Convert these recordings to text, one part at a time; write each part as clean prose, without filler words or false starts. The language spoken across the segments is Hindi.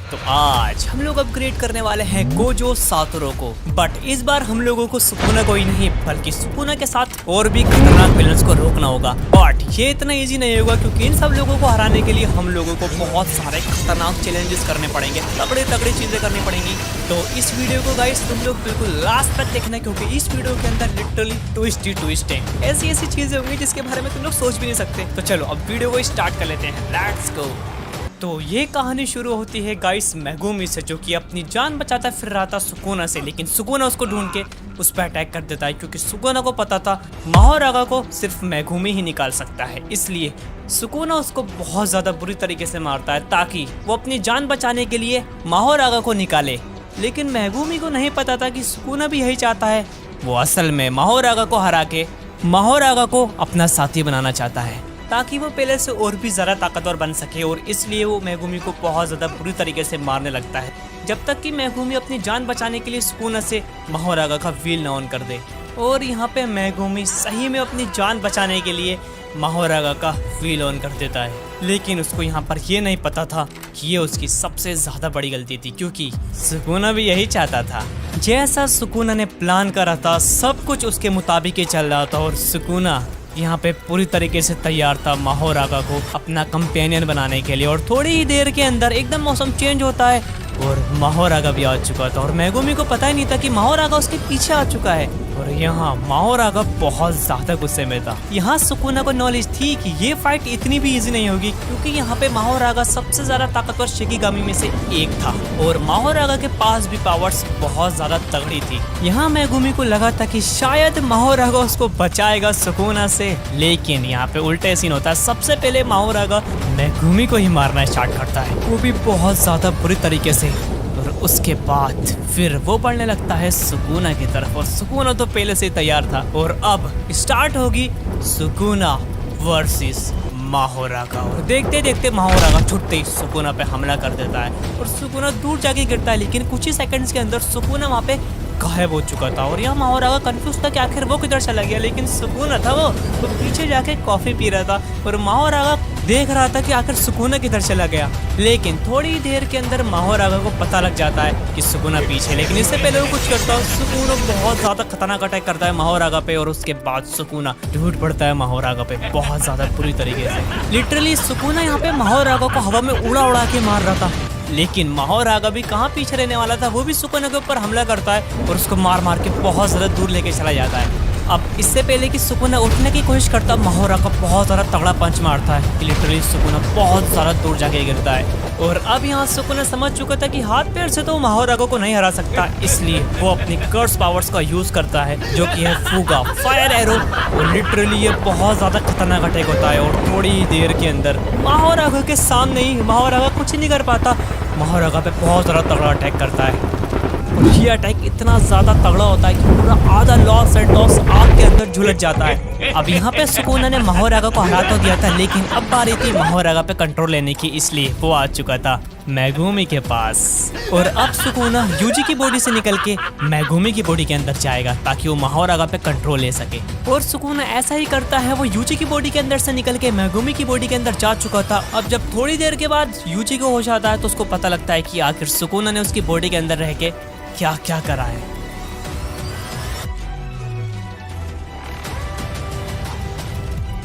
तो आज हम लोग अपग्रेड करने वाले हैं गोजो सातोरू को, बट इस बार हम लोगों को सुकुना को ही नहीं बल्कि सुकुना के साथ और भी खतरनाक विलन्स को रोकना होगा। बट ये इतना इजी नहीं होगा क्योंकि इन सब लोगों को हराने के लिए हम लोगों को बहुत सारे खतरनाक चैलेंजेस करने पड़ेंगे, तगड़ी तगड़ी चीजें करनी पड़ेंगी। तो इस वीडियो को गाइस तुम लोग बिल्कुल लास्ट तक देखना क्योंकि इस वीडियो के अंदर लिटरली ट्विस्ट ही ट्विस्ट है। ऐसी ऐसी चीजें होंगी जिसके बारे में तुम लोग सोच भी नहीं सकते। तो चलो अब वीडियो को स्टार्ट कर लेते हैं, लेट्स गो। तो ये कहानी शुरू होती है गाइस मेगुमी से, जो कि अपनी जान बचाता फिर रहा था सुकुना से, लेकिन सुकुना उसको ढूंढ के उस पर अटैक कर देता है क्योंकि सुकुना को पता था माहोरागा को सिर्फ मेगुमी ही निकाल सकता है। इसलिए सुकुना उसको बहुत ज़्यादा बुरी तरीके से मारता है ताकि वो अपनी जान बचाने के लिए माहोरागा को निकाले। लेकिन मेगुमी को नहीं पता था कि सुकुना भी यही चाहता है। वो असल में माहोरागा को हरा के माहोरागा को अपना साथी बनाना चाहता है ताकि वो पहले से और भी ज़्यादा ताकतवर बन सके, और इसलिए वो मेगुमी को बहुत ज़्यादा बुरी तरीके से मारने लगता है जब तक कि मेगुमी अपनी जान बचाने के लिए सुकुना से माहोरागा का व्हील न ऑन कर दे। और यहाँ पे मेगुमी सही में अपनी जान बचाने के लिए माहोरागा का व्हील ऑन कर देता है, लेकिन उसको यहाँ पर ये नहीं पता था कि ये उसकी सबसे ज़्यादा बड़ी गलती थी क्योंकि सुकुना भी यही चाहता था। जैसा सुकुना ने प्लान करा था सब कुछ उसके मुताबिक ही चल रहा था और सुकुना यहाँ पे पूरी तरीके से तैयार था माहोरागा को अपना कंपेनियन बनाने के लिए। और थोड़ी ही देर के अंदर एकदम मौसम चेंज होता है और माहोरागा भी आ चुका था और मेगुमी को पता ही नहीं था कि माहोरागा उसके पीछे आ चुका है। और यहाँ माहोरागा बहुत ज्यादा गुस्से में था। यहाँ सुकुना को नॉलेज थी कि ये फाइट इतनी भी इजी नहीं होगी क्योंकि यहाँ पे माहोरागा सबसे ज्यादा ताकतवर शिकिगामी में से एक था और माहोरागा के पास भी पावर्स बहुत ज्यादा तगड़ी थी। यहाँ मेगुमी को लगा था कि शायद माहोरागा उसको बचाएगा सुकुना से, लेकिन यहाँ पे उल्टे सीन होता है। सबसे पहले माहोरागा मेगुमी को ही मारना स्टार्ट करता है, वो भी बहुत ज्यादा बुरी तरीके से। और उसके बाद फिर वो बढ़ने लगता है सुकुना की तरफ और सुकुना तो पहले से तैयार था। और अब स्टार्ट होगी सुकुना वर्सेस माहोरागा। और देखते देखते माहोरागा छुटते ही सुकुना पे हमला कर देता है और सुकुना दूर जाके गिरता है, लेकिन कुछ ही सेकंड्स के अंदर सुकुना वहाँ पे गायब हो चुका था। और यहाँ माहोरागा कंफ्यूज था कि आखिर वो किधर चला गया, लेकिन सुकुना था वो तो पीछे जाके कॉफी पी रहा था और माहोरागा देख रहा था कि आखिर सुकुना किधर चला गया। लेकिन थोड़ी देर के अंदर माहोरागा को पता लग जाता है कि सुकुना पीछे, लेकिन इससे पहले वो कुछ करता है। सुकुना बहुत ज्यादा खतरनाक अटैक करता है माहोरागा पे और उसके बाद सुकुना टूट पड़ता है माहोरागा पे बहुत ज्यादा बुरी तरीके से। लिटरली सुकुना यहाँ पे माहोरागा को हवा में उड़ा उड़ा के मार रहा था, लेकिन माहोरागा भी कहाँ पीछे रहने वाला था। वो भी सुकुना के ऊपर हमला करता है और उसको मार मार के बहुत ज्यादा दूर लेके चला जाता है। अब इससे पहले कि सुकुना उठने की कोशिश करता, माहोरागा बहुत ज़्यादा तगड़ा पंच मारता है कि लिटरली सुकुना बहुत ज़्यादा दूर जाके गिरता है। और अब यहाँ सुकुना समझ चुका था कि हाथ पैर से तो माहोरागा को नहीं हरा सकता, इसलिए वो अपनी कर्स पावर्स का यूज़ करता है जो कि है फूगा फायर एरो। और लिटरली ये बहुत ज़्यादा खतरनाक अटैक होता है और थोड़ी ही देर के अंदर माहोरागा के सामने ही माहोरागा कुछ नहीं कर पाता, माहोरागा पे बहुत ज़्यादा तगड़ा अटैक करता है। और ये अटैक इतना ज़्यादा तगड़ा होता है कि पूरा आधा लॉस एंड लॉस आग के अंदर झुलस जाता है। अब यहाँ पे सुकुना ने माहोरागा को हरा तो दिया था, लेकिन अब बारी थी माहोरागा पे कंट्रोल लेने की, इसलिए वो आ चुका था मेगुमी के पास। और अब सुकुना यूजी की बॉडी से निकल के मेगुमी की बॉडी के अंदर जाएगा ताकि वो माहोरागा पे कंट्रोल ले सके। और सुकुना ऐसा ही करता है, वो यूजी की बॉडी के अंदर से निकल के मेगुमी की बॉडी के अंदर जा चुका था। अब जब थोड़ी देर के बाद यूजी को होश आता है तो उसको पता लगता है कि आखिर सुकुना ने उसकी बॉडी के अंदर रह के क्या क्या करा है।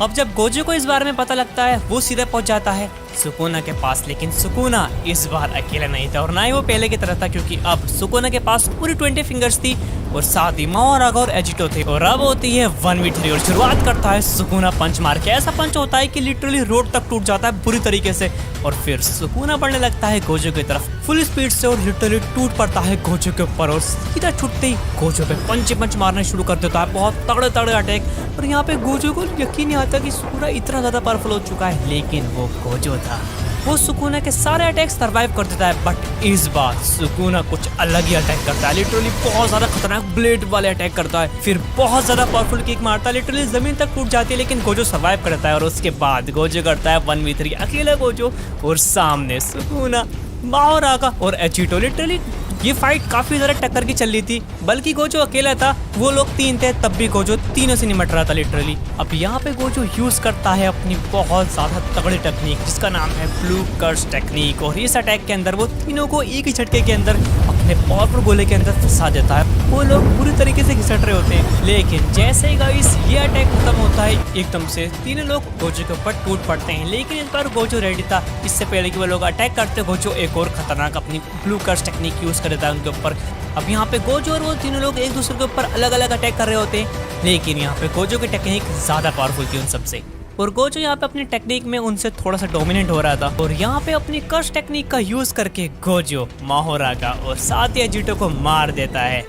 अब जब गोजो को इस बारे में पता लगता है वो सीधे पहुंच जाता है सुकुना के पास, लेकिन सुकुना इस बार अकेला नहीं था और ना ही वो पहले की तरह था क्योंकि अब सुकुना के पास पूरी 20 फिंगर्स थी और साथ ही माहोरागा और एजिटो थे। और अब होती है 1v3 और शुरुआत करता है सुकुना पंच मार के। ऐसा पंच होता है कि लिटरली रोड तक टूट जाता है बुरी तरीके से और फिर सुकुना बढ़ने लगता है गोजो की तरफ फुल स्पीड से और लिटरली टूट पड़ता है गोजो के ऊपर और सीधा छुटते ही गोजो पे पंच मारने शुरू कर देता है, बहुत तगड़े तगड़े अटैक। और यहाँ पे गोजो को यकीन नहीं आता कि सुकुना इतना ज्यादा पावरफुल हो चुका है, लेकिन वो गोजो था। वो सुकुना के सारे अटैक सर्वाइव कर देता है, बट इस बार सुकुना कुछ अलग ही अटैक करता है। लिटरली बहुत ज्यादा खतरनाक ब्लेड वाले अटैक करता है, फिर बहुत ज्यादा पावरफुल किक मारता है, लिटरली जमीन तक टूट जाती है, लेकिन गोजो सर्वाइव करता है। और उसके बाद गोजो करता है 1v3 अकेला गोजो और सामने सुकुना, माहोरागा और एजिटो। लिटरली ये फाइट काफी ज्यादा टक्कर की चल रही थी, बल्कि गोजो अकेला था, वो लोग 3 थे, तब भी गोजो तीनों से निपट रहा था लिटरली। अब यहाँ पे गोजो यूज करता है अपनी बहुत ज्यादा तगड़ी टेक्निक जिसका नाम है ब्लू कर्स टेक्निक, और इस अटैक के अंदर वो तीनों को एक ही झटके के अंदर अपने पावरफुल गोले के अंदर फंसा देता है। वो लोग पूरी तरीके से घिसट रहे होते हैं, लेकिन जैसे ही गाइस ये अटैक खत्म होता है एकदम से तीनों लोग गोजो के ऊपर टूट पड़ते हैं। लेकिन इस बार गोजो रेडी था, इससे पहले कि वो लोग अटैक करते गोजो एक और खतरनाक अपनी ब्लू कर्स टेक्निक यूज कर देता है उनके ऊपर। अब यहाँ पे गोजो और वो तीनों लोग एक दूसरे के ऊपर अलग अलग अटैक कर रहे होते हैं, लेकिन यहाँ पे गोजो की टेक्निक ज्यादा पावरफुल थी उन सबसे, और गोजो यहाँ पे अपनी टेक्निक में उनसे थोड़ा सा डोमिनेंट हो रहा था। और यहाँ पे अपनी कर्स टेक्निक का यूज करके गोजो माहोरा का और साथिया जिटो को मार देता है।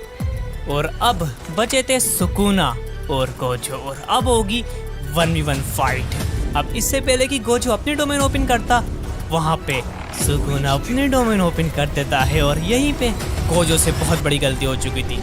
और अब बचे थे सुकुना और गोजो, और अब होगी 1v1 फाइट। अब इससे पहले कि गोजो अपनी डोमेन ओपन करता, वहाँ पे सुकुना अपने डोमेन ओपन कर देता है, और यहीं पे गोजो से बहुत बड़ी गलती हो चुकी थी,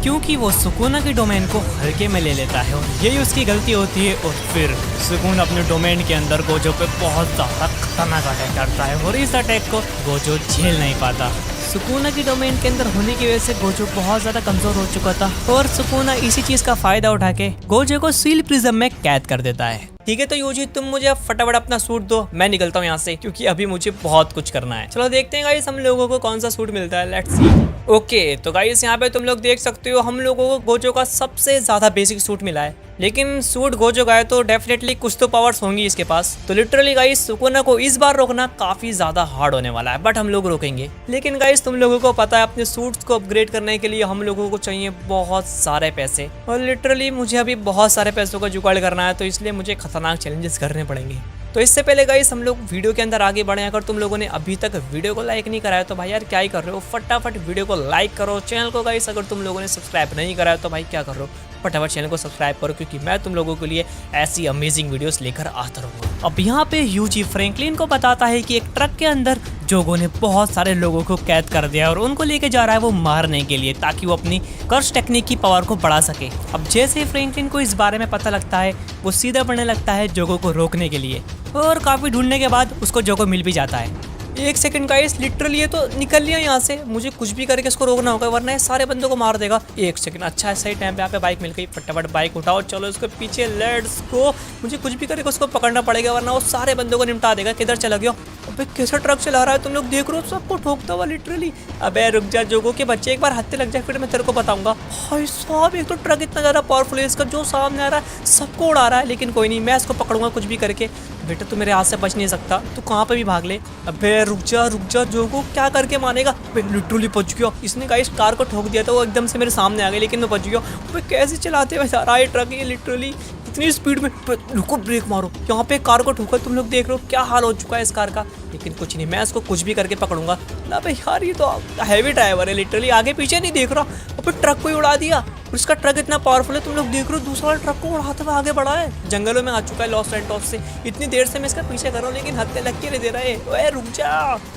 क्योंकि वो सुकुना के डोमेन को हल्के में ले लेता है, और यही उसकी गलती होती है। और फिर सुकुन अपने डोमेन के अंदर गोजो पे बहुत ज़्यादा खतरनाक अटैक करता है, और इस अटैक को गोजो झेल नहीं पाता। सुकुना की डोमेन के अंदर होने की वजह से गोजो बहुत ज़्यादा कमज़ोर हो चुका था, और सुकुना इसी चीज़ का फ़ायदा उठा के गोजो को सील प्रिज्म में कैद कर देता है। ठीक है, तो यूजी तुम मुझे फटाफट अपना सूट दो, मैं निकलता हूँ यहाँ से, क्योंकि अभी मुझे बहुत कुछ करना है। चलो देखते हैं गाइस हम लोगों को कौन सा सूट मिलता है, लेट्स सी। ओके, तो गाइस यहाँ पे तुम लोग देख सकते हो हम लोगों को गोजो का सबसे ज्यादा बेसिक सूट मिला है, लेकिन सूट गोजो का है तो डेफिनेटली कुछ तो पावर्स होंगी इसके पास। तो लिटरली गाइस सुकुना को इस बार रोकना काफी ज्यादा हार्ड होने वाला है, बट हम लोग रोकेंगे। लेकिन गाइस तुम लोगों को पता है अपने सूट्स को अपग्रेड करने के लिए हम लोगों को चाहिए बहुत सारे पैसे, और लिटरली मुझे अभी बहुत सारे पैसों का जुगाड़ करना है, तो इसलिए मुझे खतरनाक चैलेंजेस करने पड़ेंगे। तो इससे पहले गाइस हम लोग वीडियो के अंदर आगे बढ़े, अगर तुम लोगों ने अभी तक वीडियो को लाइक नहीं कराया तो भाई यार क्या ही कर रहे हो, फटाफट वीडियो को लाइक करो। चैनल को गाइस अगर तुम लोगों ने सब्सक्राइब नहीं कराया तो भाई क्या कर रहे हो, फटाफट चैनल को सब्सक्राइब करो, क्योंकि मैं तुम लोगों के लिए ऐसी अमेजिंग वीडियोस लेकर आता रहूँगा। अब यहाँ पे यूजी फ्रैंकलिन को बताता है कि एक ट्रक के अंदर जोगो ने बहुत सारे लोगों को कैद कर दिया और उनको लेके जा रहा है वो मारने के लिए, ताकि वो अपनी कर्स टेक्निक की पावर को बढ़ा सके। अब जैसे ही फ्रैंकलिन को इस बारे में पता लगता है, वो सीधा बढ़ने लगता है जोगो को रोकने के लिए, और काफी ढूंढने के बाद उसको जोगो मिल भी जाता है। एक सेकंड गाइस, लिटरली ये तो निकल लिया यहाँ से, मुझे कुछ भी करके इसको रोकना होगा वरना ये सारे बंदों को मार देगा। एक सेकंड, अच्छा है सही टाइम पे यहाँ पे बाइक मिल गई, फटाफट बाइक उठाओ, चलो इसके पीछे, लेट्स गो। मुझे कुछ भी करके उसको पकड़ना पड़ेगा वरना वो सारे बंदों को निपटा देगा। किधर चला गया? अबे कैसा ट्रक चला रहा है, तुम लोग देख रहे हो, सबको ठोकता हुआ लिटरली। अबे रुक जा जोगो के बच्चे, एक बार हत्ते लग जाए फिर मैं तेरे को बताऊंगा। भाई साहब एक तो ट्रक इतना ज्यादा पावरफुल है इसका, जो सामने आ रहा है सबको उड़ा रहा है, लेकिन कोई नहीं, मैं इसको पकड़ूंगा कुछ भी करके। बेटा तू मेरे हाथ से बच नहीं सकता, तू कहाँ पे भी भाग ले। अबे रुक जा जोगो, क्या करके मानेगा? लिटरली बच गया, इसने गाइस कार को ठोक दिया था, वो एकदम से मेरे सामने आ गया, लेकिन मैं बच गया। अबे कैसे चलाते हुए जा रहा है ट्रक ये लिटरली इतनी स्पीड में। रुको ब्रेक मारो, यहाँ पे कार को ठोका, तुम लोग देख रहे हो क्या हाल हो चुका है इस कार का, लेकिन कुछ नहीं, मैं इसको कुछ भी करके पकड़ूंगा। अबे यार ये तो हैवी ड्राइवर है, लिटरली आगे पीछे नहीं देख रहा। अबे ट्रक को ही उड़ा दिया, और इसका ट्रक इतना पावरफुल है, तुम लोग देख रहे हो दूसरा ट्रक को उड़ाते हुए आगे बढ़ा है, जंगलों में आ चुका है लॉस सैंटोस से। इतनी देर से मैं इसका पीछे कर रहा हूँ लेकिन हत्ते लग के नहीं दे रहा है। ओए रुक जा,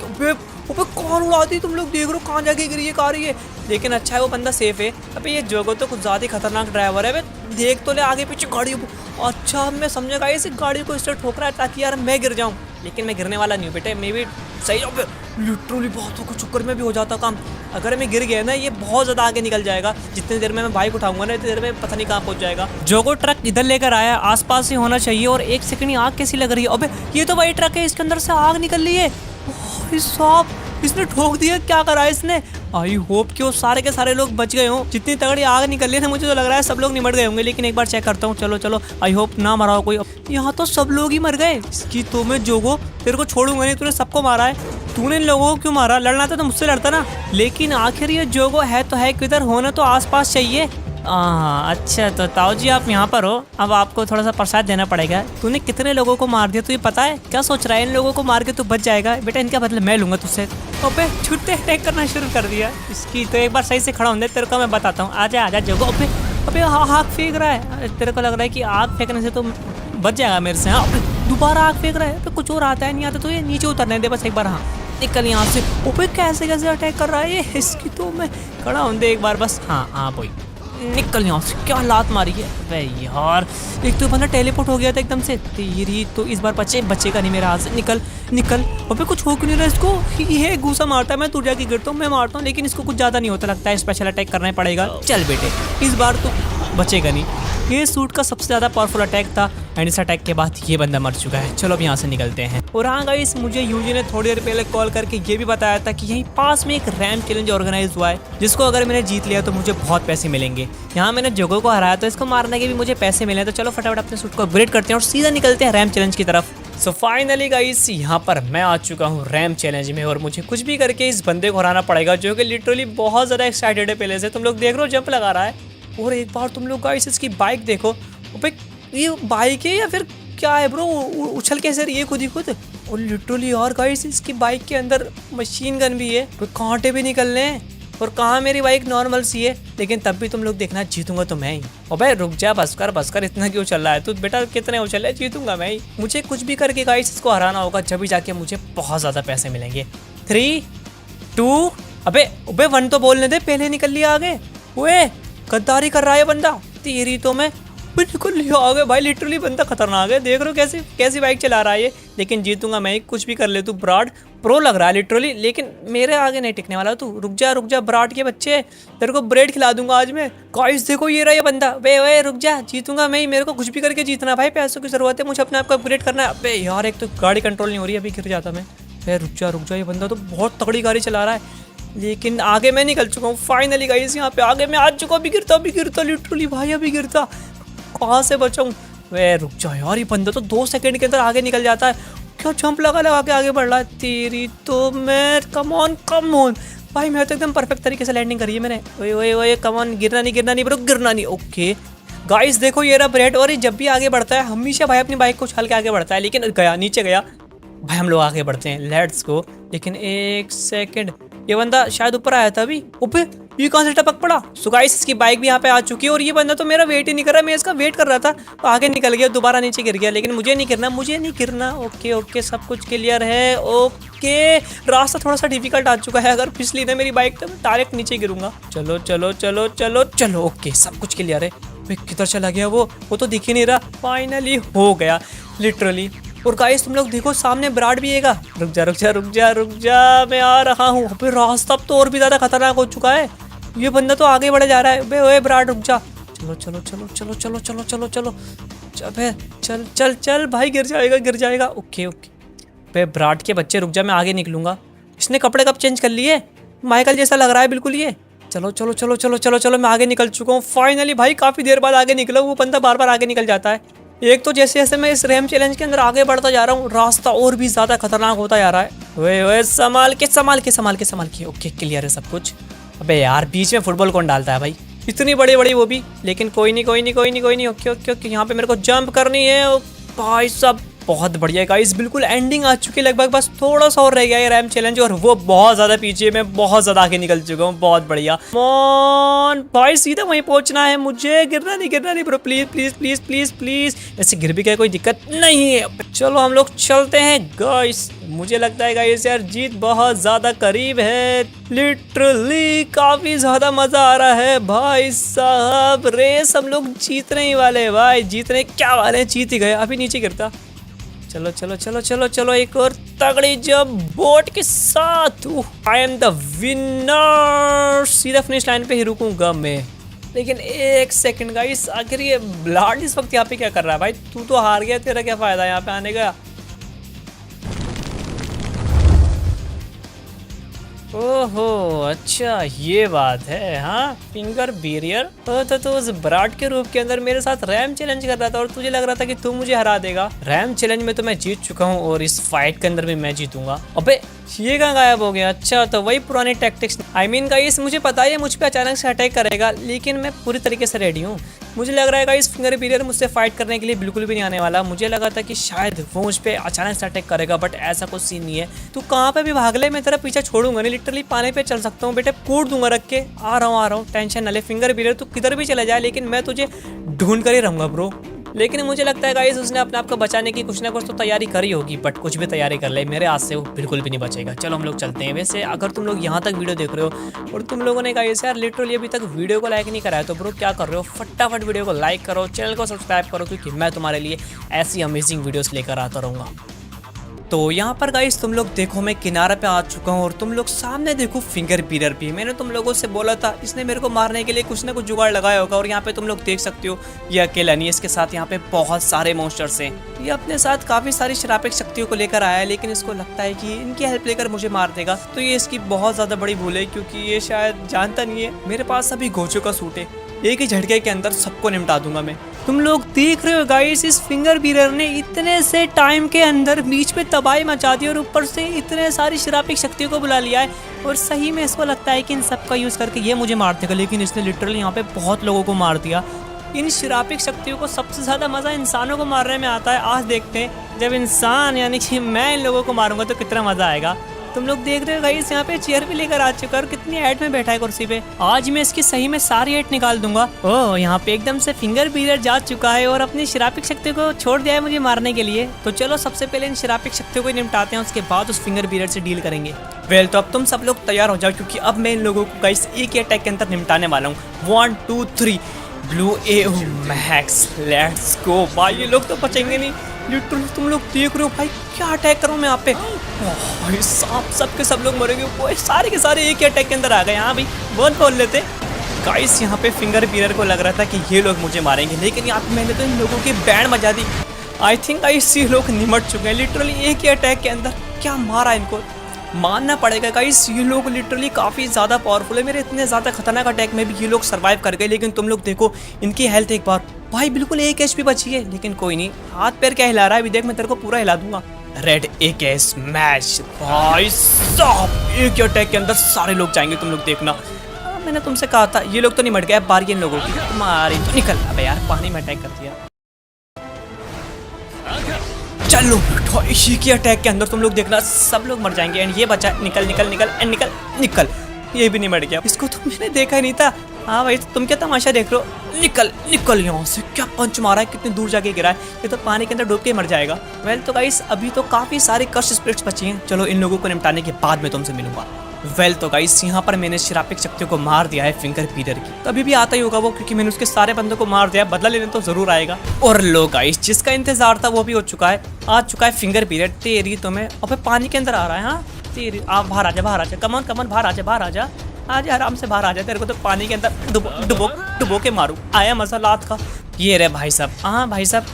अबे कार उड़ा दी, तुम लोग देख रहे हो कहाँ जाके गिरी है कार ये, लेकिन अच्छा है वो बंदा सेफ है। अबे ये जोगो तो कुछ ज्यादा खतरनाक ड्राइवर है, देख तो ले आगे पीछे गाड़ी। अच्छा मैं समझेगा इस गाड़ी को इससे ठोक रहा है ताकि यार मैं गिर जाऊँ, लेकिन मैं गिरने वाला नहीं हूँ बेटे, मैं भी सही हो। लिटरली बातों के चक्कर में भी हो जाता काम, अगर मैं गिर गया ना ये बहुत ज्यादा आगे निकल जाएगा। जितनी देर में मैं बाइक उठाऊंगा ना इतनी देर में पता नहीं कहाँ पहुंच जाएगा। जोगो ट्रक इधर लेकर आया, आसपास ही होना चाहिए, और एक सेकंड ही आग कैसी लग रही है। अबे ये तो वही ट्रक है, इसके अंदर से आग निकल रही है। साहब इसने ठोक दिया, क्या करा इसने? आई होप कि वो सारे के सारे लोग बच गए हों। जितनी तगड़ी आग निकल रही है मुझे तो लग रहा है सब लोग निमट गए होंगे, लेकिन एक बार चेक करता हूँ। चलो चलो, आई होप ना मरा हो कोई। यहाँ तो सब लोग ही मर गए। इसकी तो मैं जोगो तेरे को छोड़ूंगा नहीं, तूने सबको मारा है, तूने इन लोगों को क्यों मारा? लड़ना था तो मुझसे लड़ता ना। लेकिन आखिर ये जोगो है तो है किधर, होना तो आसपास चाहिए। अच्छा तो ताऊ जी आप यहाँ पर हो, अब आपको थोड़ा सा प्रसाद देना पड़ेगा। तूने कितने लोगों को मार दिया तुझे पता है? क्या सोच रहा है इन लोगों को मार के तू बच जाएगा? बेटा इनका बदला मैं लूंगा तुझसे। अबे छुट्टे अटैक करना शुरू कर दिया। इसकी तो एक बार सही से खड़ा होने तेरे को मैं बताता हूँ। आजा जोगो। अबे अबे आग फेंक रहा है, तेरे को लग रहा है कि आग फेंकने से तो बच जाएगा मेरे से। हाँ दोबारा आग फेंक रहा है, तो कुछ और आता है नहीं आता तो ये नीचे उतरने दे बस एक बार। हाँ निकल यहाँ से। ओपे कैसे कैसे अटैक कर रहा है ये, इसकी तो मैं खड़ा होने दे एक बार बस। हाँ बोई निकल यहाँ से। क्या लात मारी है वे यार, एक तो बंदा टेलीपोर्ट हो गया था एकदम से। तेरी तो इस बार बच्चे का नहीं मेरा हाथ से। निकल निकल। अबे कुछ हो क्यों नहीं रहा इसको, ये घूसा मारता है, मैं दूर जाके गिरता हूँ, मैं मारता हूँ, लेकिन इसको कुछ ज़्यादा नहीं होता, लगता है स्पेशल अटैक करना पड़ेगा। चल बेटे इस बार तो बचेगा नहीं। ये सूट का सबसे ज़्यादा पावरफुल अटैक था एंड इस अटैक के बाद ये बंदा मर चुका है। चलो अब यहाँ से निकलते हैं। और हाँ गाइस, मुझे यूजी ने थोड़ी देर पहले कॉल करके ये भी बताया था कि यहीं पास में एक रैम चैलेंज ऑर्गेनाइज हुआ है, जिसको अगर मैंने जीत लिया तो मुझे बहुत पैसे मिलेंगे। यहाँ मैंने जोगो को हराया तो इसको मारने के भी मुझे पैसे मिले। तो चलो फटाफट अपने सूट को अपग्रेड करते हैं और सीधा निकलते हैं रैम चैलेंज की तरफ। सो फाइनली गाइस, यहाँ पर मैं आ चुका हूँ रैम चैलेंज में और मुझे कुछ भी करके इस बंदे को हराना पड़ेगा, जो कि लिटरली बहुत ज़्यादा एक्साइटेड है पहले से। तुम लोग देख रहे हो जंप लगा रहा है। और एक बार तुम लोग गाइस इसकी बाइक देखो। अबे ये बाइक है या फिर क्या है ब्रो, उछल कैसे रही है खुद ही खुद। और लिटरली यार गाइस इसकी बाइक के अंदर मशीन गन भी है, तो कांटे भी निकल रहे हैं। और कहाँ मेरी बाइक नॉर्मल सी है, लेकिन तब भी तुम लोग देखना जीतूंगा तो मैं ही। अबे रुक जा, बस कर इतना क्यों चल रहा है तू बेटा, कितने उछल रहा है, जीतूंगा मैं ही। मुझे कुछ भी करके गाइस इसको हराना होगा, जब भी जाके मुझे बहुत ज़्यादा पैसे मिलेंगे। 3 2 अबे 1 तो बोलने दे, पहले निकल लिया आगे। ओए गद्दारी कर रहा है बंदा, तेरी तो मैं बिल्कुल लिया आगे भाई। लिटरली बंदा खतरनाक है, देख रहे हो कैसी बाइक चला रहा है ये। लेकिन जीतूंगा मैं ही, कुछ भी कर ले तू। ब्राड प्रो लग रहा है लिटरली, लेकिन मेरे आगे नहीं टिकने वाला तू। रुक जा ब्राड के बच्चे, तेरे को ब्रेड खिला दूंगा आज मैं। गाइस देखो ये रहा ये बंदा। वे रुक जा, जीतूंगा मैं ही, मेरे को कुछ भी करके जीतना भाई, पैसों की जरूरत है, मुझे अपने आप को अपग्रेड करना है। अबे यार एक तो गाड़ी कंट्रोल नहीं हो रही, अभी गिर जाता मैं। रुक जा, ये बंदा तो बहुत तगड़ी गाड़ी चला रहा है, लेकिन आगे मैं निकल चुका हूँ फाइनली गाइस। यहाँ पे आगे मैं आ चुका, अभी गिरता लिटरली भाई, अभी गिरता। कहाँ से बचाऊँ? वे रुक जा यार, ये बंदा तो 2 सेकंड के अंदर आगे निकल जाता है। क्या जंप लगा के आगे बढ़ रहा है, तेरी तो मैं। कम ऑन भाई, मैं तो एकदम परफेक्ट तरीके से लैंडिंग करी है मैंने। ओए कम ऑन, गिरना नहीं ब्रो, गिरना नहीं। ओके गाइस देखो ये रहा ब्रेड, और ये जब भी आगे बढ़ता है हमेशा भाई अपनी बाइक को उछाल के आगे बढ़ता है, लेकिन नीचे गया भाई। हम लोग आगे बढ़ते हैं, लेट्स गो। लेकिन 1 सेकंड, ये बंदा शायद ऊपर आया था अभी। ओपे ये कहाँ से टपक पड़ा। सो गाइस इसकी बाइक भी यहाँ पे आ चुकी है, और ये बंदा तो मेरा वेट ही नहीं कर रहा। मैं इसका वेट कर रहा था, तो आगे निकल गया, दोबारा नीचे गिर गया। लेकिन मुझे नहीं गिरना। ओके सब कुछ क्लियर है। ओके रास्ता थोड़ा सा डिफिकल्ट आ चुका है, अगर फिसली ना मेरी बाइक तो मैं डायरेक्ट नीचे गिरूंगा। चलो। ओके सब कुछ क्लियर है। किधर चला गया वो तो दिख ही नहीं रहा। फाइनली हो गया लिटरली। और गाइस तुम लोग देखो सामने ब्राड भी आएगा। रुक जा, मैं आ रहा हूँ। अबे रास्ता अब तो और भी ज्यादा खतरनाक हो चुका है, ये बंदा तो आगे बढ़े जा रहा है। ओए ब्राड रुक जा। चलो भाई, गिर जाएगा। ओके बे ब्राड के बच्चे रुक जा, मैं आगे निकलूंगा। इसने कपड़े कब चेंज कर लिए, माइकल जैसा लग रहा है बिल्कुल ये। चलो मैं आगे निकल चुका हूँ फाइनली भाई। काफी देर बाद आगे निकला, वो बंदा बार बार आगे निकल जाता है। एक तो जैसे मैं इस रैम चैलेंज के अंदर आगे बढ़ता जा रहा हूँ, रास्ता और भी ज्यादा खतरनाक होता जा रहा है। ओए संभाल के। ओके क्लियर है सब कुछ। अबे यार बीच में फुटबॉल कौन डालता है भाई, इतनी बड़ी वो भी। लेकिन कोई नहीं। ओके यहाँ पे मेरे को जंप करनी है भाई साहब। बहुत बढ़िया गाइस, बिल्कुल एंडिंग आ चुकी है लगभग, बस थोड़ा सा और रह गया है रैम चैलेंज, और वो बहुत ज्यादा पीछे, मैं बहुत ज्यादा आगे निकल चुका हूँ। बहुत बढ़िया मॉन भाई, सीधा वहीं पहुंचना है मुझे। गिरना नहीं ब्रो, प्लीज। ऐसे गिर भी गया कोई दिक्कत नहीं है। चलो हम लोग चलते हैं गाइस। मुझे लगता है गाइस यार जीत बहुत ज्यादा करीब है, लिटरली काफी ज्यादा मजा आ रहा है भाई साहब। रेस हम लोग जीतने ही वाले भाई, जीतने क्या वाले, जीत ही गए। अभी नीचे गिरता। चलो एक और तगड़ी जब बोट के साथ। I am the winner. सीधा फिनिश लाइन पे ही रुकूंगा मैं। लेकिन 1 सेकंड गाइस, आखिर ये ब्लाड इस वक्त यहाँ पे क्या कर रहा है भाई? तू तो हार गया, तेरा क्या फायदा यहाँ पे आने का? ओहो अच्छा ये बात है। हाँ फिंगर बैरियर तो उस ब्राड के रूप के अंदर मेरे साथ रैम चैलेंज कर रहा था, और तुझे लग रहा था कि तू मुझे हरा देगा। रैम चैलेंज में तो मैं जीत चुका हूँ, और इस फाइट के अंदर भी मैं जीतूंगा। अबे ये कहाँ गायब हो गया? अच्छा तो वही पुराने टैक्टिक्स। आई मीन गाइस मुझे पता है मुझ पे अचानक से अटैक करेगा, लेकिन मैं पूरी तरीके से रेडी हूँ। मुझे लग रहा है गाइस फिंगर बैरियर मुझसे फाइट करने के लिए बिल्कुल भी नहीं आने वाला। मुझे लगा था कि शायद वो मुझ पे अचानक से अटैक करेगा, बट ऐसा कुछ सीन नहीं है। तू कहाँ पे भी भाग ले, मैं तेरा पीछा छोड़ूंगा नहीं। लिटरली पानी पे चल सकता हूँ बेटे, कूद दूंगा रख के। आ रहा हूँ टेंशन न ले। फिंगर बैरियर तू किधर भी चला जाए, लेकिन मैं तुझे ढूंढ कर ही रहूंगा ब्रो। लेकिन मुझे लगता है गाइस उसने अपने आप को बचाने की कुछ ना कुछ तो तैयारी करी होगी, बट कुछ भी तैयारी कर ले मेरे हाथ से वो बिल्कुल भी नहीं बचेगा। चलो हम लोग चलते हैं। वैसे अगर तुम लोग यहाँ तक वीडियो देख रहे हो और तुम लोगों ने गाइस यार लिटरली अभी तक वीडियो को लाइक नहीं कराया तो ब्रो क्या कर रहे हो, फटाफट वीडियो को लाइक करो, चैनल को सब्सक्राइब करो, क्योंकि मैं तुम्हारे लिए ऐसी अमेजिंग वीडियोस लेकर आता रहूँगा। तो यहाँ पर गाइस तुम लोग देखो मैं किनारे पे आ चुका हूँ और तुम लोग सामने देखो फिंगर बीरर भी। मैंने तुम लोगों से बोला था इसने मेरे को मारने के लिए कुछ ना कुछ जुगाड़ लगाया होगा, और यहाँ पे तुम लोग देख सकते हो ये अकेला नहीं है, इसके साथ यहाँ पे बहुत सारे मॉन्स्टर्स हैं। ये अपने साथ काफी सारी शरापिक शक्तियों को लेकर आया है, लेकिन इसको लगता है कि इनकी हेल्प लेकर मुझे मार देगा। तो ये इसकी बहुत ज्यादा बड़ी भूल है, क्योंकि ये शायद जानता नहीं है मेरे पास अभी गोचो का सूट है, एक ही झटके के अंदर सबको निपटा दूंगा मैं। तुम लोग देख रहे हो गाइस इस फिंगर बीरर ने इतने से टाइम के अंदर बीच में तबाही मचा दी और ऊपर से इतने सारी शरापिक शक्तियों को बुला लिया है, और सही में इसको लगता है कि इन सबका यूज करके ये मुझे मार देगा, लेकिन इसने लिटरली यहाँ पे बहुत लोगों को मार दिया। इन शरापिक शक्तियों को सबसे ज्यादा मजा इंसानों को मारने में आता है। आज देखते हैं जब इंसान यानी कि मैं इन लोगों को मारूंगा तो कितना मजा आएगा। तुम लोग देख रहे हो गाइस यहाँ पे चेयर भी लेकर आ चुका है और कितनी हाइट में बैठा है कुर्सी पे। आज मैं इसकी सही में सारी हाइट निकाल दूंगा। ओह यहाँ पे एकदम से फिंगर बीरर जा चुका है और अपनी शरापिक शक्ति को छोड़ दिया है मुझे मारने के लिए। तो चलो सबसे पहले इन शरापिक शक्तियों को निपटाते हैं, उसके बाद उस फिंगर बीरर से डील करेंगे। वेल तो अब तुम सब लोग तैयार हो जाओ, क्योंकि अब मैं इन लोगों को गाइस एक ही अटैक के अंदर निपटाने वाला हूँ। 1 2 3 blue A max, let's go. भाई ये लोग तो बचेंगे नहीं, लिटरली तुम लोग देख रहे हो भाई क्या अटैक करूँ मैं यहाँ पे। भाई सब के सब लोग मरेंगे, वो सारे के सारे एक ही अटैक के अंदर आ गए। यहाँ भाई बहुत बोल लेते गाइस। यहाँ पे फिंगर बीरर को लग रहा था कि ये लोग मुझे मारेंगे, लेकिन यहाँ पे मैंने तो इन लोगों की बैंड बजा दी। आई थिंक गाइस ये लोग निमट चुके हैं, लिटरली एक ही अटैक के अंदर क्या मारा इनको। मानना पड़ेगा गाइस ये लोग लिटरली काफ़ी ज़्यादा पावरफुल है। मेरे इतने ज़्यादा खतरनाक अटैक में भी ये लोग सर्वाइव कर गए, लेकिन तुम लोग देखो इनकी हेल्थ एक बार भाई बिल्कुल 1 HP बची है, लेकिन कोई नहीं। हाथ पैर क्या हिला रहा है अभी देख, मैं तेरे को पूरा हिला दूंगा। Red AK smash. भाई साहब एक ही अटैक के अंदर सारे लोग जाएंगे, तुम लोग देखना। मैंने तुमसे कहा था ये लोग तो नहीं मर गए, बारी इन लोगों की तुम्हारी तो निकल। अबे यार पानी में अटैक कर दिया। चलो इसी के अटैक के अंदर तुम लोग देखना सब लोग मर जाएंगे, एंड ये बचा। निकल निकल निकल एंड निकल निकल। ये भी नहीं मर गया, इसको तो मैंने देखा नहीं था। हाँ भाई तुम क्या तमाशा देख रहे हो। निकल निकल यहाँ से। क्या पंच मारा है, कितनी दूर जाके गिरा है, ये तो पानी के अंदर डूब के मर जाएगा। वेल तो गाइस अभी तो काफी सारे कर्स स्पिरिट्स बची हैं, चलो इन लोगों को निपटाने के बाद मैं तुमसे मिलूंगा। वेल तो गाइस यहाँ पर मैंने शरापिक शक्तियों को मार दिया है फिंगर बीरर की। तो अभी भी आता ही होगा वो, क्योंकि मैंने उसके सारे बंदों को मार दिया, बदला लेने तो जरूर आएगा। और लो गाइस जिसका इंतजार था वो भी हो चुका है, आ चुका है फिंगर बीरर। तेरी तो मैं अबे पानी के अंदर आ रहा है। हाँ तेरी आप बाहर आजा, बाहर आजा, कमन कमन बाहर आजा, बाहर आजा, आज आराम से बाहर आ जा। तेरे को तो पानी के अंदर डुबो के मारू। आया मजा लात का। ये रे भाई साहब, हाँ भाई साहब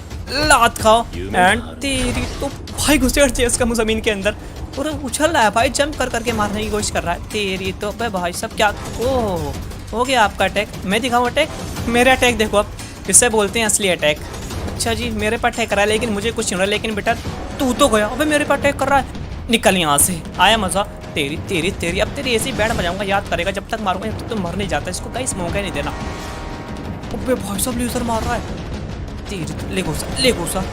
लात खाओ। एंड तेरी तो भाई घुसेड़ चाहिए इसका मुंह जमीन के अंदर, पूरा उछल रहा है भाई, जंप कर करके मारने की कोशिश कर रहा है। तेरी तो भाई साहब क्या। ओह हो गया आपका अटैक, मैं दिखाऊँ अटैक। मेरा अटैक देखो अब, इससे बोलते हैं असली अटैक। अच्छा जी मेरे पर अटैक कर रहा है, लेकिन मुझे कुछ नहीं हो रहा। लेकिन बेटा तू तो गया, अबे मेरे पर अटैक कर रहा है। निकल यहाँ से, आया मजा। तेरी तेरी तेरी अब तेरी ऐसी बैंड बजाऊंगा, याद करेगा जब तक मारूंगा जब तक तो मर नहीं जाता। इसको गाइस मौका नहीं देना। अबे भाई साहब लेजर मार रहा है। तेरी ले घुसा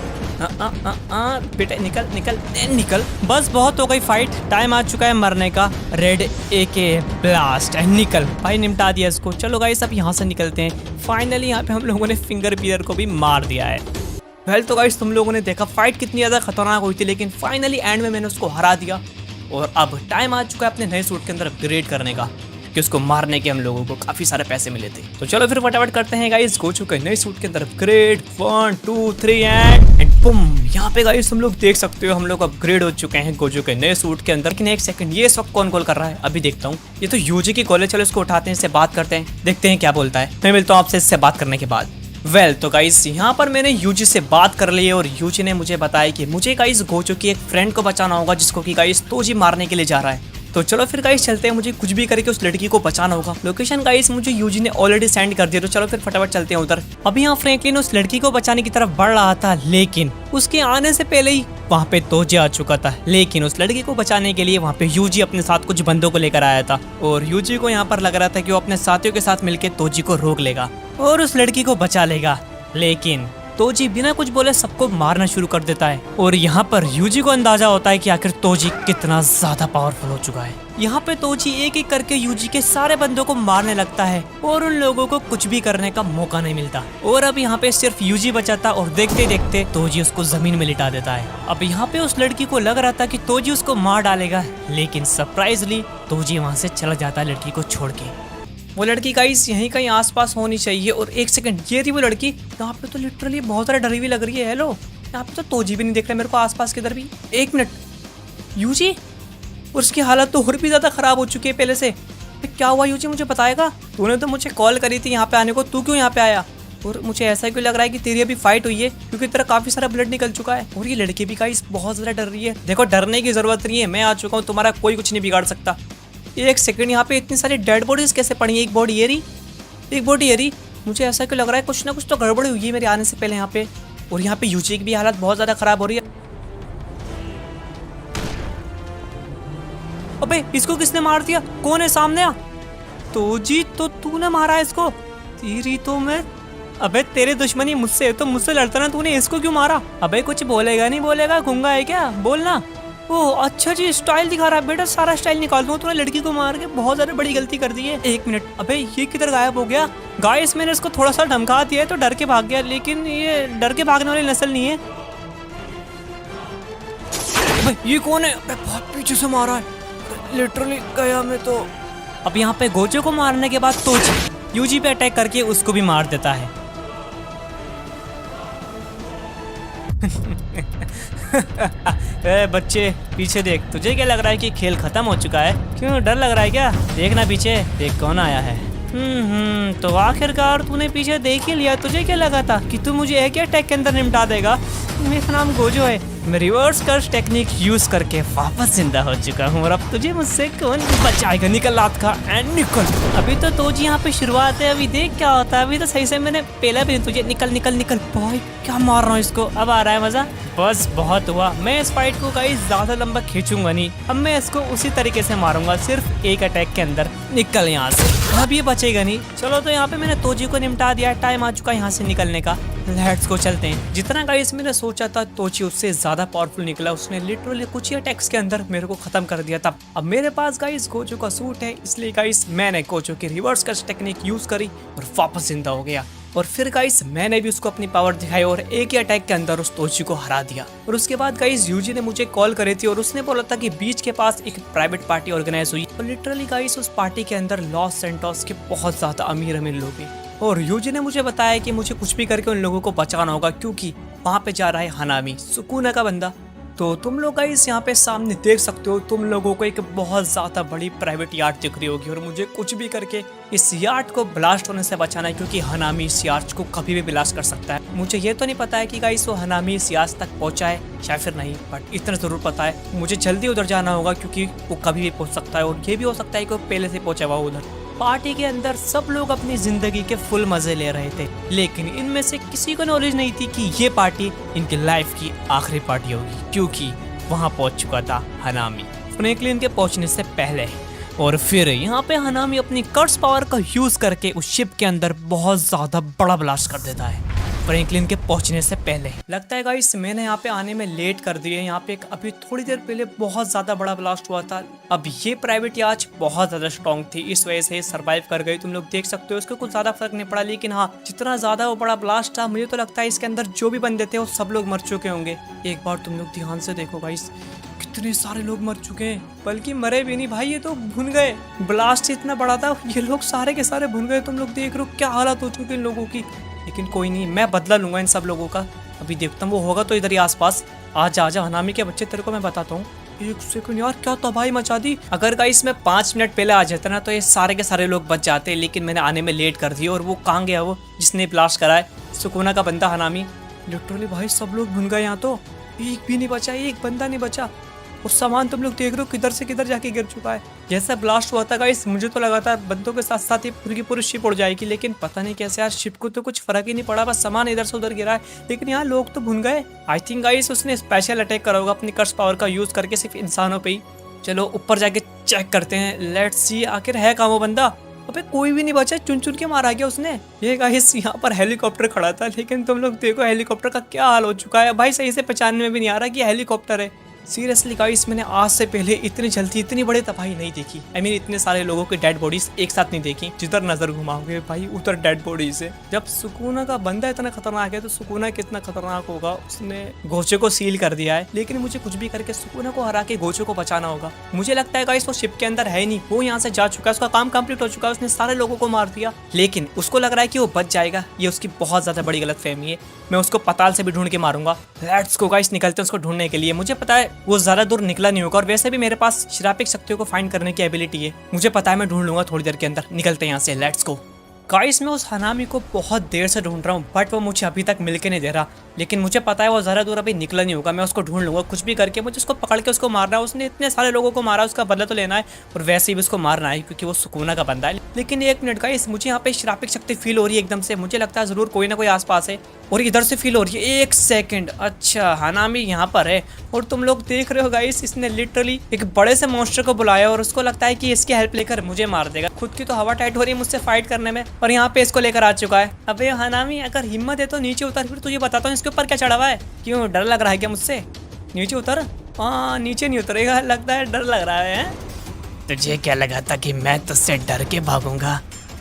बेटा, निकल निकल निकल। बस बहुत हो गई फाइट, टाइम आ चुका है मरने का। Red AK blast. निकल भाई, निपटा दिया इसको। चलो गाइस अब यहाँ से निकलते हैं। फाइनली यहाँ पे हम लोगों ने फिंगर बीरर को भी मार दिया है। वेल तो गाइस तुम लोगों ने देखा फाइट कितनी ज़्यादा खतरनाक हुई थी, लेकिन फाइनली एंड में मैंने उसको हरा दिया। और अब टाइम आ चुका है अपने नए सूट के अंदर अपग्रेड करने का, कि उसको मारने के हम लोगों को काफ़ी सारे पैसे मिले थे। तो चलो फिर फटाफट करते हैं गाइस गोचो के नए सूट के अंदर अपग्रेड। 1 2 3 एंड बुम। यहाँ पे गाइस तुम लोग देख सकते हो हम लोग अपग्रेड हो चुके हैं गोचो के नए सूट के अंदर। लेकिन एक सेकंड, ये सब कौन कॉल कर रहा है अभी देखता हूँ। ये तो यूजी की कॉल है, चलो इसको उठाते हैं, इससे बात करते हैं, देखते हैं क्या बोलता है। मैं मिलता हूँ आपसे इससे बात करने के बाद। वेल तो गाइस यहाँ पर मैंने यूजी से बात कर ली है, और यूजी ने मुझे बताया कि मुझे गाइस गोचो की एक फ्रेंड को बचाना होगा, जिसको कि गाइस तोजी मारने के लिए जा रहा है। तो चलो फिर गाइस चलते हैं, मुझे कुछ भी करके उस लड़की को बचाना होगा। लोकेशन गाइस मुझे यूजी ने ऑलरेडी सेंड कर दिया, तो चलो फिर फटाफट चलते हैं उधर। अभी यहाँ फ्रैंकलिन उस लड़की को बचाने की तरफ बढ़ रहा था, लेकिन उसके आने से पहले ही वहाँ पे तोजी आ चुका था। लेकिन उस लड़की को बचाने के लिए वहाँ पे यूजी अपने साथ कुछ बंदों को लेकर आया था, और यूजी को यहाँ पर लग रहा था कि वो अपने साथियों के साथ मिलकर तोजी को रोक लेगा और उस लड़की को बचा लेगा। लेकिन तोजी बिना कुछ बोले सबको मारना शुरू कर देता है और यहाँ पर यूजी को अंदाजा होता है कि आखिर तोजी कितना ज्यादा पावरफुल हो चुका है। यहाँ पे तोजी एक एक करके यूजी के सारे बंदों को मारने लगता है और उन लोगों को कुछ भी करने का मौका नहीं मिलता और अब यहाँ पे सिर्फ यूजी बचा था और देखते देखते तोजी उसको जमीन में लिटा देता है। अब यहाँ पे उस लड़की को लग रहा था कि तोजी उसको मार डालेगा, लेकिन सरप्राइजली तोजी वहाँ से चला जाता है लड़की को छोड़ के। वो लड़की गाइस यहीं कहीं आसपास होनी चाहिए और एक सेकंड, ये थी वो लड़की। यहाँ पे तो लिटरली बहुत सारा डरी हुई लग रही है। हेलो, यहाँ पे तो तोजी भी नहीं देख रहा मेरे को आसपास किधर भी। एक मिनट, यूजी, और उसकी हालत तो और भी ज्यादा खराब हो चुकी है पहले से। क्या हुआ यूजी, मुझे बताएगा? तूने तो मुझे कॉल करी थी यहाँ पे आने को, तू क्यों यहाँ पे आया? और मुझे ऐसा क्यों लग रहा है कि तेरी अभी फाइट हुई है, क्योंकि तेरा काफी सारा ब्लड निकल चुका है। और ये लड़की भी गाइस बहुत ज्यादा डर रही है। देखो, डरने की जरूरत नहीं है, मैं आ चुका हूँ, तुम्हारा कोई कुछ नहीं बिगाड़ सकता। एक सेकंड, यहाँ पे इतनी सारी डेड बॉडीज कैसे पड़ी है? एक बॉडी ये रही, एक बॉडी ये रही। मुझे ऐसा क्यों लग रहा है कुछ ना कुछ तो गड़बड़ी हुई है मेरे आने से पहले यहाँ पे। और यहाँ पे यूजी की भी हालत बहुत ज्यादा खराब हो रही है। अबे, इसको किसने मार दिया? कौन है सामने? आ तोजी, तो तूने मारा है इसको? तेरी तो मैं, अबे तेरे दुश्मनी मुझसे है तो मुझसे लड़ता ना, तूने इसको क्यों मारा? अबे कुछ बोलेगा नहीं बोलेगा, गूंगा है क्या? बोलना। ओह अच्छा जी, स्टाइल दिखा रहा है बेटा, सारा स्टाइल निकाल दूंगा। तूने लड़की को मार के बहुत ज्यादा बड़ी गलती कर दी है। एक मिनट, अबे ये किधर गायब हो गया? गाइस मैंने इसको थोड़ा सा धमका दिया है तो डर के भाग गया, लेकिन ये डर के भागने वाली नस्ल नहीं है। ये कौन है? बहुत पीछे से मारा है, लिटरली गया मैं तो। अब यहाँ पे गोजो को मारने के बाद तोजी यूजी पे अटैक करके उसको भी मार देता है। ए बच्चे, पीछे देख। तुझे क्या लग रहा है कि खेल खत्म हो चुका है? क्यों, डर लग रहा है क्या? देखना पीछे, देख कौन आया है। तो आखिरकार तूने पीछे देख ही लिया। तुझे क्या लगा था कि तू मुझे एक अटैक के अंदर निपटा देगा? मेरा नाम गोजो है, मैं रिवर्स कर्स टेक्निक यूज करके वापस जिंदा हो चुका हूँ और अब तुझे मुझसे कौन बचाएगा? निकल लात का एंड निकल। अभी तो तोजी यहाँ पे शुरुआत है, अभी देख क्या होता है। अभी तो सही से मैंने पहला भी नहीं तुझे। निकल निकल निकल। भाई क्या मार रहा हूँ इसको, अब आ रहा है मजा। बस बहुत हुआ, मैं इस फाइट को गाइस ज्यादा लंबा खींचूंगा नहीं। अब मैं इसको उसी तरीके से मारूंगा, सिर्फ एक अटैक के अंदर। निकल यहाँ से, अब ये बचेगा नहीं। चलो तो यहाँ पे मैंने तोजी को निपटा दिया, टाइम आ चुका है यहाँ से निकलने का। लेट्स को चलते हैं। जितना गाइस मैंने सोचा था तोजी उससे ज्यादा पावरफुल निकला। उसने लिटरली कुछ ही अटैक्स के अंदर मेरे को खत्म कर दिया था। अब मेरे पास गाइस गोजो का सूट है, इसलिए गाइस मैंने गोजो की रिवर्स कर्स टेक्निक यूज करी और वापस जिंदा हो गया। और फिर गाइस मैंने भी उसको अपनी पावर दिखाई और एक ही अटैक के अंदर उस तोजी को हरा दिया। और उसके बाद गाइस यूजी ने मुझे कॉल करी थी और उसने बोला था कि बीच के पास एक प्राइवेट पार्टी ऑर्गेनाइज हुई और लिटरली गाइस उस पार्टी के अंदर लॉस सैंटोस के बहुत ज्यादा अमीर अमीर लोग हैं। और यूजी ने मुझे बताया कि मुझे कुछ भी करके उन लोगों को बचाना होगा, क्योंकि वहाँ पे जा रहा है हनामी, सुकुना का बंदा। तो तुम लोग गाइस यहाँ पे सामने देख सकते हो, तुम लोगों को एक बहुत ज्यादा बड़ी प्राइवेट यार्ड दिख रही होगी और मुझे कुछ भी करके इस यार्ड को ब्लास्ट होने से बचाना है, क्योंकि हनामी इस यार्ड को कभी भी ब्लास्ट कर सकता है। मुझे ये तो नहीं पता है कि गाइस वो हनामी इस यार्ड तक पहुंचा है या फिर नहीं, बट इतना जरूर पता है मुझे जल्दी उधर जाना होगा, क्योंकि वो कभी भी पहुंच सकता है। और ये भी हो सकता है कि वो पहले से पहुंचा हुआ उधर। पार्टी के अंदर सब लोग अपनी जिंदगी के फुल मजे ले रहे थे, लेकिन इनमें से किसी को नॉलेज नहीं थी कि ये पार्टी इनकी लाइफ की आखिरी पार्टी होगी, क्योंकि वहां पहुंच चुका था हनामी फ्रैंकलिन के पहुंचने से पहले। और फिर यहाँ पे हनामी अपनी कर्स पावर का यूज करके उस शिप के अंदर बहुत ज्यादा बड़ा ब्लास्ट कर देता है फ्रैंकलिन के पहुंचने से पहले। लगता है गाइस मैंने यहाँ पे आने में लेट कर दिए। यहाँ पे अभी थोड़ी देर पहले बहुत ज्यादा बड़ा ब्लास्ट हुआ था। अब ये प्राइवेट यार्ड बहुत ज्यादा स्ट्रॉन्ग थी, इस वजह से सरवाइव कर गई। तुम लोग देख सकते हो, इसको कुछ ज्यादा फर्क नहीं पड़ा, लेकिन हाँ जितना ज्यादा वो बड़ा ब्लास्ट था, मुझे तो लगता है इसके अंदर जो भी बंदे थे वो सब लोग मर चुके होंगे। एक बार तुम लोग ध्यान से देखो गाइस, कितने सारे लोग मर चुके हैं, बल्कि मरे भी नहीं भाई, ये तो भुन गए। ब्लास्ट इतना बड़ा था, ये लोग सारे के सारे भुन गए। तुम लोग देख रहे हो क्या हालत हो चुकी है इन लोगों की। लेकिन कोई नहीं, मैं बदला लूंगा इन सब लोगों का। अभी देखता हूँ, वो होगा तो इधर ही आसपास। आजा आजा हनामी के बच्चे, तेरे को मैं बताता हूँ। एक सेकंड यार, क्या तबाही मचा दी। अगर गाइस मैं 5 मिनट पहले आ जाता ना तो ये सारे के सारे लोग बच जाते, लेकिन मैंने आने में लेट कर दिया। और वो कहाँ गया, वो जिसने ब्लास्ट करा है, सुकुना का बंदा हनामी। लिटरली भाई सब लोग भुन गए यहाँ तो, एक भी नहीं बचा, एक बंदा नहीं बचा। और सामान तुम लोग देख रहे हो किधर से किधर जाके गिर चुका है। जैसा ब्लास्ट हुआ था गाइस, मुझे तो लगा था बंदों के साथ साथ ही पूरी की पूरी शिप उड़ जाएगी, लेकिन पता नहीं कैसे यार, शिप को तो कुछ फर्क ही नहीं पड़ा, बस सामान इधर से उधर गिरा है, लेकिन यहाँ लोग तो भुन गए। आई थिंक गाइस उसने स्पेशल अटैक करा होगा अपनी कर्स पावर का यूज करके सिर्फ इंसानों पे ही। चलो ऊपर जाके चेक करते हैं, लेट्स सी आखिर है कहाँ वो बंदा। अबे कोई भी नहीं बचा, चुन चुन के मारा गया उसने। ये गाइस यहाँ पर हेलीकॉप्टर खड़ा था, लेकिन तुम लोग देखो हेलीकॉप्टर का क्या हाल हो चुका है भाई। सही से पहचानने में भी नहीं आ रहा कि हेलीकॉप्टर है। सीरियसली गाइस, मैंने आज से पहले इतनी जल्दी इतनी बड़ी तबाही नहीं देखी। आई मीन इतने सारे लोगों की डेड बॉडीज एक साथ नहीं देखी। जिधर नजर घुमाओगे भाई उधर डेड बॉडीज है। जब सुकूना का बंदा इतना खतरनाक है तो सुकूना कितना खतरनाक होगा। उसने गोचे को सील कर दिया है, लेकिन मुझे कुछ भी करके सुकूना को हरा के गोचे को बचाना होगा। मुझे लगता है गाइस वो शिप के अंदर है नहीं, वो यहाँ से जा चुका है, उसका काम कंप्लीट हो चुका है, उसने सारे लोगों को मार दिया। लेकिन उसको लग रहा है कि वो बच जाएगा। ये उसकी बहुत ज्यादा बड़ी गलतफहमी है। मैं उसको पताल से भी ढूंढ के मारूंगा। लेट्स गो गाइस, निकलते हैं उसको ढूंढने के लिए। मुझे पता है वो ज्यादा दूर निकला नहीं होगा, और वैसे भी मेरे पास श्रापिक शक्तियों को फाइंड करने की एबिलिटी है। मुझे पता है मैं ढूंढ लूंगा थोड़ी देर के अंदर। निकलते हैं यहाँ से, लेट्स गो। गाइस मैं उस हनामी को बहुत देर से ढूंढ रहा हूँ, बट वो मुझे अभी तक मिल के नहीं दे रहा। लेकिन मुझे पता है वो ज़रा दूर अभी निकला नहीं होगा। मैं उसको ढूंढ लूंगा कुछ भी करके। मुझे उसको पकड़ के उसको मारना है। उसने इतने सारे लोगों को मारा, उसका बदला तो लेना है, और वैसे भी उसको मारना है क्योंकि वो सुकूना का बंदा है। लेकिन एक मिनट गाइस, मुझे यहाँ पे श्रापिक शक्ति फील हो रही है एकदम से। मुझे लगता है जरूर कोई ना कोई आसपास है, और इधर से फील हो रही है। एक सेकंड, अच्छा हनामी यहाँ पर है, और तुम लोग देख रहे हो गाइस, इसने लिटरली एक बड़े से मॉन्स्टर को बुलाया, और उसको लगता है कि इसकी हेल्प लेकर मुझे मार देगा। खुद की तो हवा टाइट हो रही है मुझसे फाइट करने में, और यहाँ पे इसको लेकर आ चुका है। अबे हनामी अगर हिम्मत है तो नीचे उतर, फिर तुझे बताता हूँ इसके ऊपर क्या चढ़ा हुआ है। क्यों, डर लग रहा है क्या मुझसे? नीचे उतर। हाँ नीचे नहीं उतरेगा, लगता है डर लग रहा है। तुझे क्या लगा था कि मैं तुझसे डर के भागूंगा?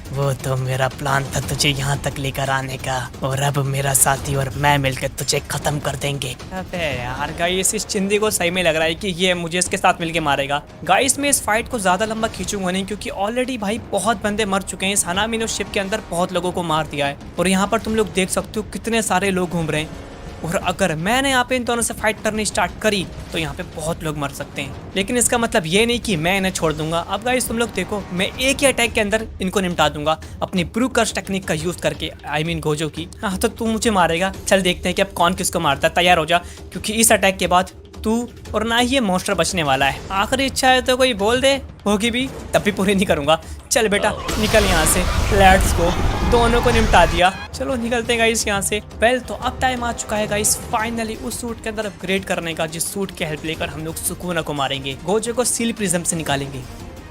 वो तो मेरा प्लान था तुझे यहाँ तक लेकर आने का, और अब मेरा साथी और मैं मिलकर तुझे खत्म कर देंगे। अबे यार गाइस, इस चिंदी को सही में लग रहा है कि ये मुझे इसके साथ मिलके मारेगा। गाइस मैं इस फाइट को ज्यादा लंबा खींचूंगा नहीं, क्योंकि ऑलरेडी भाई बहुत बंदे मर चुके हैं। इस हनामी ने उस शिप के अंदर बहुत लोगों को मार दिया है, और यहाँ पर तुम लोग देख सकते हो कितने सारे लोग घूम रहे हैं। और अगर मैंने यहाँ पे इन दोनों से फाइट करनी स्टार्ट करी तो यहाँ पे बहुत लोग मर सकते हैं। लेकिन इसका मतलब ये नहीं कि मैं इन्हें छोड़ दूंगा। अब गाइस तुम लोग देखो, मैं एक ही अटैक के अंदर इनको निपटा दूंगा अपनी ब्रू कर्स टेक्निक का यूज करके। आई मीन गोजो की। हाँ तो तू मुझे मारेगा, चल देखते हैं कि अब कौन किसको मारता है। तैयार हो जा, क्योंकि इस अटैक के बाद तू और ना ही ये मॉन्स्टर बचने वाला है। आखिरी इच्छा है तो कोई बोल दे, होगी भी तब भी पूरी नहीं करूंगा। चल बेटा निकल यहाँ से, लेट्स गो। दोनों को निपटा दिया, चलो निकलते हैं गाइस यहाँ से। वेल तो अब टाइम आ चुका है गाइस फाइनली उस सूट के अंदर अपग्रेड करने का, जिस सूट की हेल्प लेकर हम लोग सुकूना को मारेंगे, गोजो को सील प्रिज्म से निकालेंगे।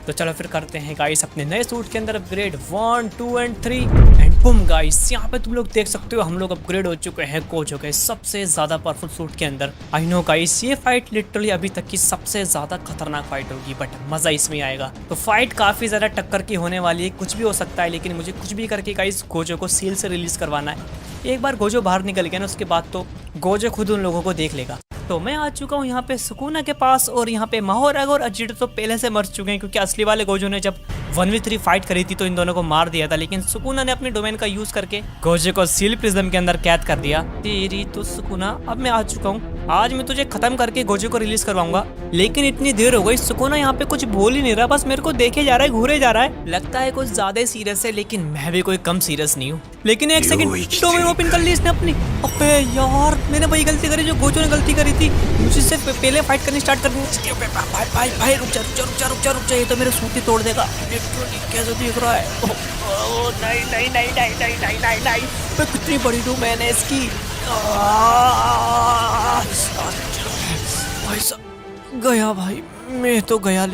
तो चलो फिर करते हैं गाइस अपने नए सूट के अंदर upgrade 1, 2 and 3 and boom guys. यहाँ पे तुम लोग देख सकते हो हम लोग अपग्रेड हो चुके हैं गोजो के सबसे ज्यादा पावरफुल सूट के अंदर। आई नो गाइस, ये फाइट लिटरली अभी तक की सबसे ज्यादा खतरनाक फाइट होगी, बट मजा इसमें आएगा। तो फाइट काफी ज्यादा टक्कर की होने वाली है, कुछ भी हो सकता है, लेकिन मुझे कुछ भी करके गाइस गोजो को सील से रिलीज करवाना है। एक बार गोजो बाहर निकल गया ना, उसके बाद तो गोजो खुद उन लोगों को देख लेगा। तो मैं आ चुका हूँ यहाँ पे सुकूना के पास, और यहाँ पे माहोरग और अजीत तो पहले से मर चुके हैं, क्योंकि असली वाले गोजो ने जब 1v3 फाइट करी थी तो इन दोनों को मार दिया था। लेकिन सुकूना ने अपने डोमेन का यूज करके गोजो को सील प्रिज्म के अंदर कैद कर दिया। तेरी तो सुकूना, अब मैं आ चुका हूँ। आज मैं तुझे खत्म करके गोजो को रिलीज करवाऊंगा। लेकिन इतनी देर हो गई, सुकूना यहाँ पे कुछ बोल ही नहीं रहा, बस मेरे को देखे जा रहा है, घूरे जा रहा है। लगता है कुछ ज्यादा सीरियस है, लेकिन मैं भी कोई कम सीरियस नहीं हूँ। लेकिन एक सेकंड, डोमेन ओपन कर ली इसने अपनी। अबे यार, मैंने वही गलती करी जो गोजो ने गलती करी थी, मुझसे पहले फाइट करनी स्टार्ट कर दी। भाई रुक जा, ये तो मेरे सूट ही तोड़ देगा। कैसे दिख रहा है? ओ नहीं, कितनी बड़ी डोमेन है इसकी। भाई साहब गया, भाई मैं तो गया।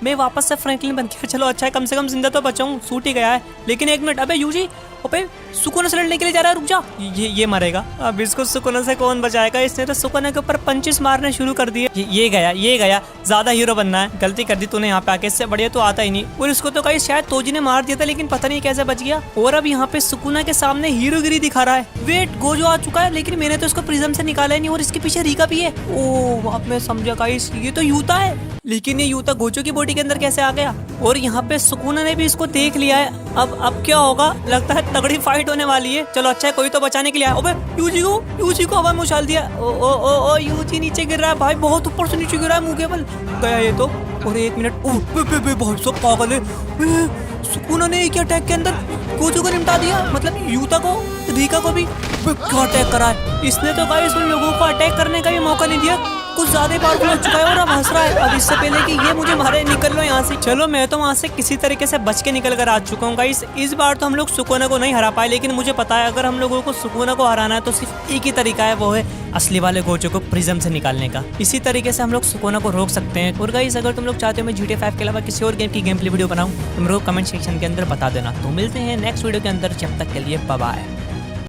मैं वापस से फ्रैंकलिन बन गया। चलो अच्छा है, कम से कम जिंदा तो बचा हूँ। सूट ही गया है। लेकिन एक मिनट, अबे यूजी, अबे सुकूना से लड़ने के लिए जा रहा है, रुक जा। ये मरेगा। अब इसको सुकूना से कौन बचाएगा? इसने तो सुकूना के ऊपर पंचेस मारने शुरू कर दिए। ये गया। ज्यादा हीरो बनना है, गलती कर दी तूने यहाँ पे आके। इससे बढ़िया तो आता ही नहीं। और इसको तो कहीं शायद तोजी ने मार दिया था, लेकिन पता नहीं कैसे बच गया। और अब यहाँ पे सुकूना के सामने हीरोगिरी दिखा रहा है। वेट, गोजो आ चुका है, लेकिन मैंने तो इसको प्रिज्म से निकाला ही नहीं, और इसके पीछे रीका भी है। ओह अब मैं समझा गाइस, ये तो यूता है। लेकिन ये यूता गोजो की बॉडी के अंदर कैसे आ गया? और यहाँ पे सुकूना ने भी इसको देख लिया है। अब क्या होगा? लगता है तगड़ी फाइट होने वाली है। चलो अच्छा है, कोई तो बचाने के लिए आया। अबे यूजी को हवा में उछाल दिया। ओ यूजी नीचे गिर रहा है भाई, बहुत ऊपर से नीचे गिर रहा है। मुंह के बल गया ये तो। और एक मिनट, बहुत सब पागल है। सुकूना ने एक अटैक के अंदर गोजो को निपटा दिया, मतलब यूता को, रीका को भी। क्या अटैक करा है इसने तो गाइस, उन लोगों को अटैक करने का भी मौका नहीं दिया। कुछ ज्यादा पावरफुल हो चुका है और अब हंस रहा है। अब इससे पहले कि ये मुझे मारे, निकल लो यहाँ से। चलो मैं तो वहाँ से किसी तरीके से बच के निकल कर आ चुका हूँ गाइस। इस बार तो हम लोग सुकुना को नहीं हरा पाए, लेकिन मुझे पता है अगर हम लोगों को सुकुना को हराना है तो सिर्फ एक ही तरीका है, वो है असली वाले गोजो को प्रिज्म से निकालने का। इसी तरीके से हम लोग सुकुना को रोक सकते हैं। और गाइस अगर तुम लोग चाहते हो मैं GTA 5 के अलावा किसी और गेम की गेम प्ले वीडियो बनाऊं तो मेरे को कमेंट सेक्शन के अंदर बता देना। तो मिलते हैं नेक्स्ट वीडियो के अंदर, जब तक के लिए बाय बाय।